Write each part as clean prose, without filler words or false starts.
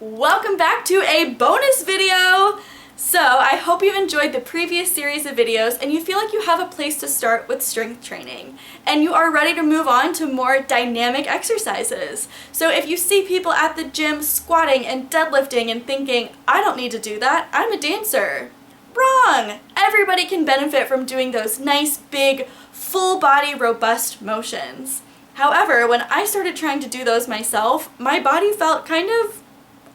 Welcome back to a bonus video! So, I hope you enjoyed the previous series of videos and you feel like you have a place to start with strength training. And you are ready to move on to more dynamic exercises. So if you see people at the gym squatting and deadlifting and thinking, I don't need to do that, I'm a dancer. Wrong! Everybody can benefit from doing those nice, big, full body, robust motions. However, when I started trying to do those myself, my body felt kind of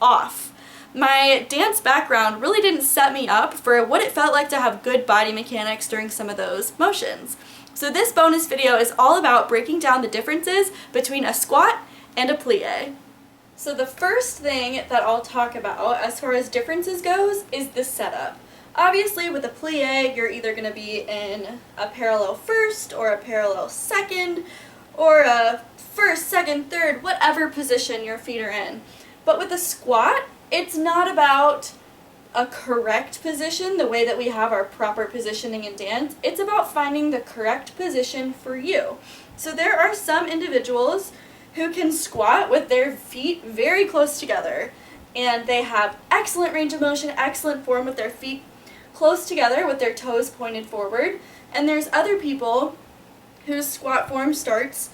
off. My dance background really didn't set me up for what it felt like to have good body mechanics during some of those motions. So this bonus video is all about breaking down the differences between a squat and a plie. So the first thing that I'll talk about as far as differences goes is the setup. Obviously with a plie, you're either going to be in a parallel first or a parallel second or a first, second, third, whatever position your feet are in. But with a squat, it's not about a correct position, the way that we have our proper positioning in dance. It's about finding the correct position for you. So there are some individuals who can squat with their feet very close together, and they have excellent range of motion, excellent form with their feet close together with their toes pointed forward. And there's other people whose squat form starts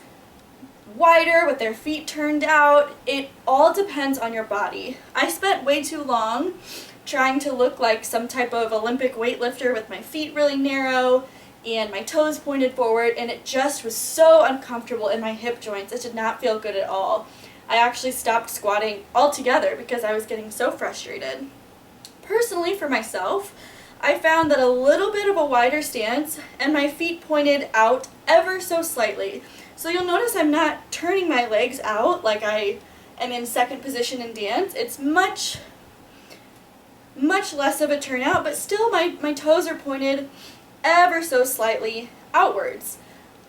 wider with their feet turned out. It all depends on your body. I spent way too long trying to look like some type of Olympic weightlifter with my feet really narrow and my toes pointed forward, and it just was so uncomfortable in my hip joints. It did not feel good at all. I actually stopped squatting altogether because I was getting so frustrated. Personally, for myself, I found that a little bit of a wider stance and my feet pointed out ever so slightly. So you'll notice I'm not turning my legs out like I am in second position in dance. It's much less of a turnout, but still my toes are pointed ever so slightly outwards.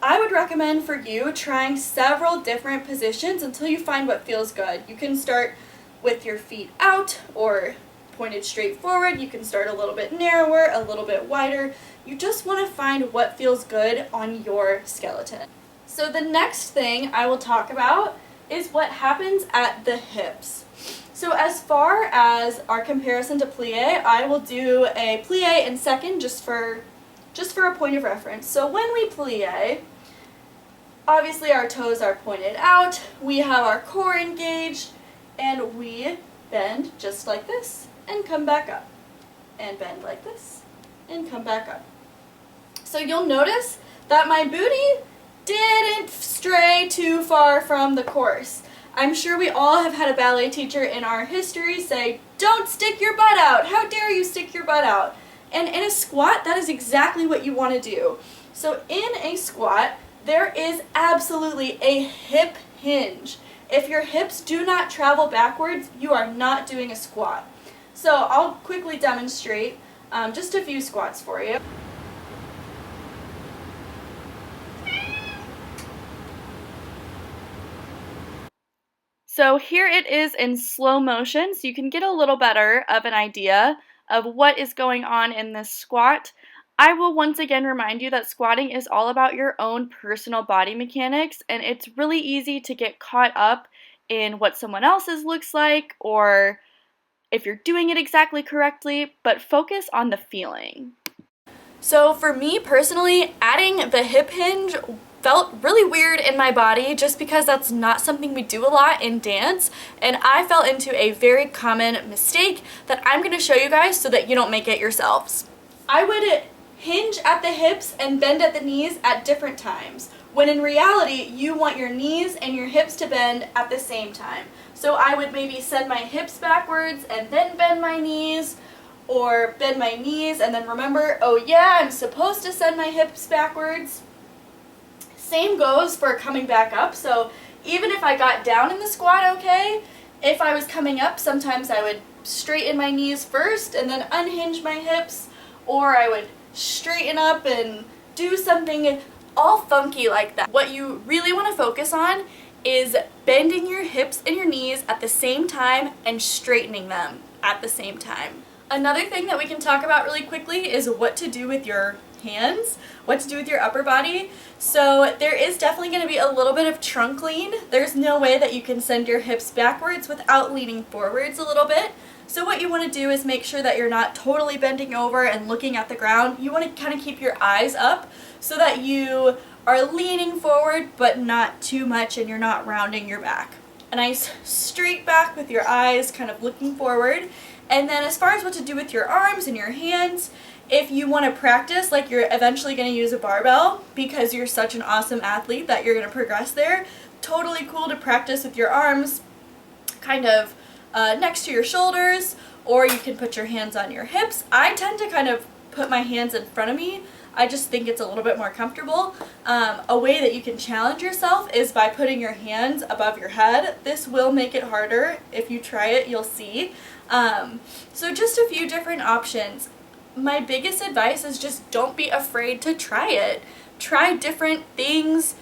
I would recommend for you trying several different positions until you find what feels good. You can start with your feet out or pointed straight forward. You can start a little bit narrower, a little bit wider. You just want to find what feels good on your skeleton. So the next thing I will talk about is what happens at the hips. So as far as our comparison to plie, I will do a plie in second just for a point of reference. So when we plie, obviously our toes are pointed out, we have our core engaged, and we bend just like this and come back up. And bend like this and come back up. So you'll notice that my booty didn't stray too far from the course. I'm sure we all have had a ballet teacher in our history say, "Don't stick your butt out. How dare you stick your butt out?" And in a squat, that is exactly what you want to do. So in a squat, there is absolutely a hip hinge. If your hips do not travel backwards, you are not doing a squat. So I'll quickly demonstrate just a few squats for you. So here it is in slow motion, so you can get a little better of an idea of what is going on in this squat. I will once again remind you that squatting is all about your own personal body mechanics, and it's really easy to get caught up in what someone else's looks like or if you're doing it exactly correctly, but focus on the feeling. So for me personally, adding the hip hinge felt really weird in my body just because that's not something we do a lot in dance, and I fell into a very common mistake that I'm going to show you guys so that you don't make it yourselves. I would hinge at the hips and bend at the knees at different times, when in reality you want your knees and your hips to bend at the same time. So I would maybe send my hips backwards and then bend my knees, or bend my knees and then remember, oh yeah, I'm supposed to send my hips backwards. Same goes for coming back up, so even if I got down in the squat okay, if I was coming up, sometimes I would straighten my knees first and then unhinge my hips, or I would straighten up and do something all funky like that. What you really want to focus on is bending your hips and your knees at the same time and straightening them at the same time. Another thing that we can talk about really quickly is what to do with your hands, what to do with your upper body. So there is definitely going to be a little bit of trunk lean. There's no way that you can send your hips backwards without leaning forwards a little bit. So what you want to do is make sure that you're not totally bending over and looking at the ground. You want to kind of keep your eyes up so that you are leaning forward but not too much and you're not rounding your back. A nice straight back with your eyes kind of looking forward. And then as far as what to do with your arms and your hands, if you want to practice like you're eventually going to use a barbell because you're such an awesome athlete that you're going to progress there, totally cool to practice with your arms kind of next to your shoulders, or you can put your hands on your hips. I tend to kind of put my hands in front of me. I just think it's a little bit more comfortable. A way that you can challenge yourself is by putting your hands above your head. This will make it harder. If you try it, you'll see. So just a few different options. My biggest advice is just don't be afraid to try it. Try different things,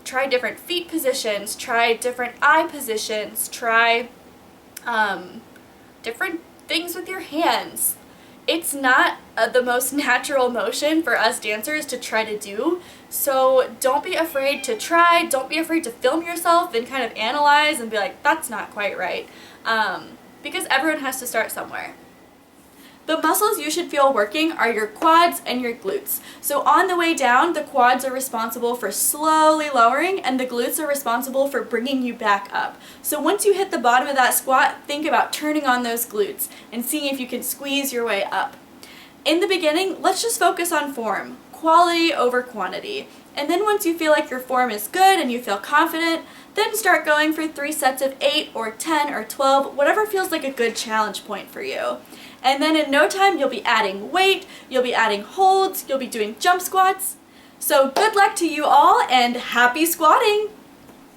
try different feet positions, try different eye positions, try different things with your hands. It's not the most natural motion for us dancers to try to do, so don't be afraid to try, don't be afraid to film yourself and kind of analyze and be like, that's not quite right, because everyone has to start somewhere. The muscles you should feel working are your quads and your glutes. So on the way down, the quads are responsible for slowly lowering and the glutes are responsible for bringing you back up. So once you hit the bottom of that squat, think about turning on those glutes and seeing if you can squeeze your way up. In the beginning, let's just focus on form, quality over quantity. And then once you feel like your form is good and you feel confident, then start going for 3 sets of 8 or 10 or 12, whatever feels like a good challenge point for you. And then in no time, you'll be adding weight, you'll be adding holds, you'll be doing jump squats. So good luck to you all and happy squatting!